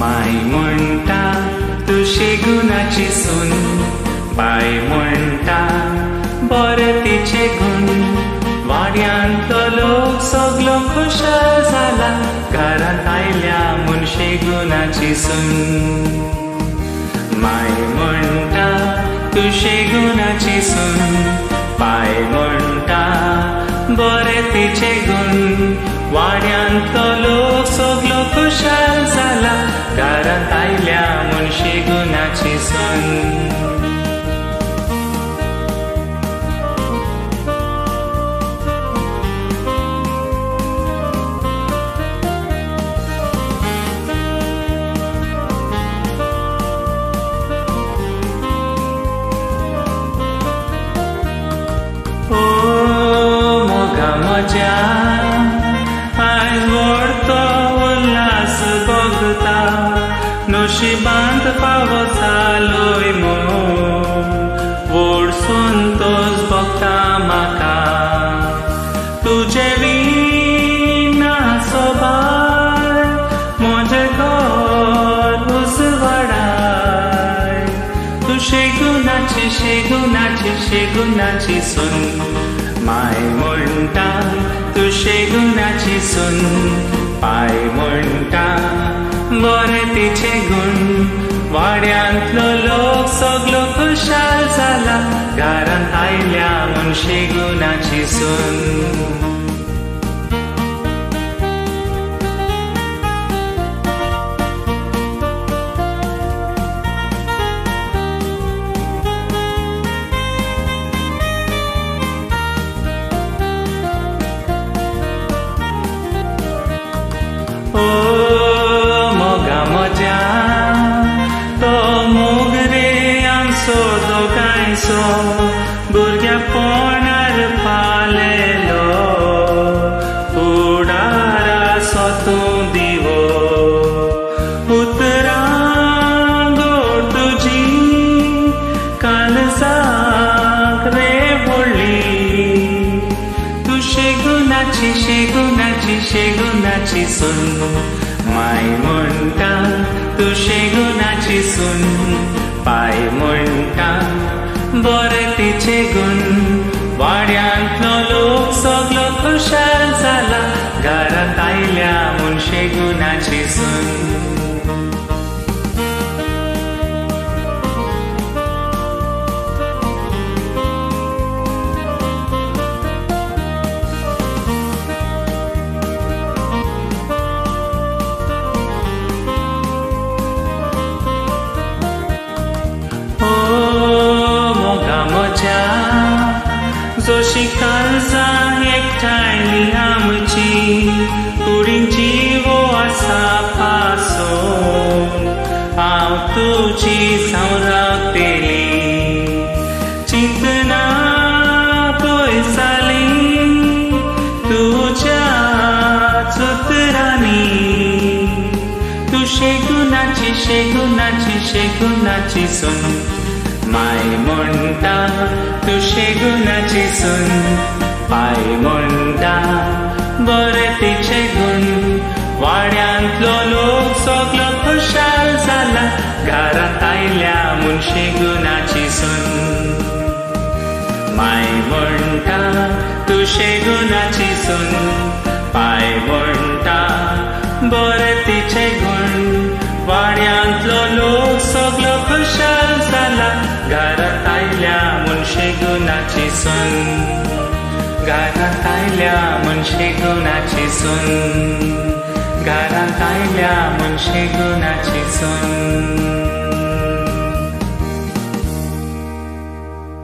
My म्हणटा तुशी गुणाची सून, bye म्हणटा बरे तिचे गुण. वाड्यांतलो लोक सगलो खुशाल जाला, घरांत आयल्या मुनशे गुणाची सून. माय म्हणटा तुशी गुणाची सून, बाय म्हणटा बरे तिचे गुण. वाड्यांतलो लोक सगलो खुशाल जाला, घरांत आयल्या मुनशे गुणाची सून. म्हज्या आयज व्हडतो उल्हास भोगता, नशिबांत फावो जालोय व्हड संतोष भोगता म्हाका. तुजे विना सोबाय म्हजें घर उजवाडाय. तूं शेगुणाची शेगुणाची शेगुणाची सून, माय म्हणटा तुशी गुणाची सून. पाय म्हणटा बरे तिचे गुण. वाड्यांतलो लोक सगलो खुशाल जाला, घरांत आयल्या मुनशे गुणाची सून. मोगा म्हज्या तो मोग रे आमचो दोगांयचो, भुरग्यापणार पालेलो फुडाराचो तूं दिवो. उतरां गोड तुजी काळजाक रे व्हडली. तूं शेगुणाची शेगुणाची शेगुणाची सून, माय म्हणटा तूं शेगुणाची सून. पाय म्हणटा बरे तिचे गुण. वाड्यांतलो लोक सगलो खुशाल जाला, घरांत आयल्या मुनशे गुणाची सून. जशी काळजां एकठांयली आमची, कुडींची वो आसा पासोन. हांव तुजी सांवरतेली, चिंतना पयसाली तुज्या उतरांनी. तूं शेगुणाची शेगुणाची शेगुणाची सून, माय म्हणटा तूं शेगुणाची सून. पाय म्हणटा बरे तिचे गुण. वाड्यांतलो लोक सगलो खुशाल जाला, घरांत आयल्या मुनशे गुणाची सून. माय म्हणटा तूं शेगुणाची सून. पाय म्हणटा बरे तिचे गुण. वाड्यांतलो लोक सगलो खुशाल जाला, घरांत आयल्या मुनशे गुणाची सून. घरांत आयल्या मुनशे गुणाची सून. घरांत आयल्या मुनशे गुणाची सून.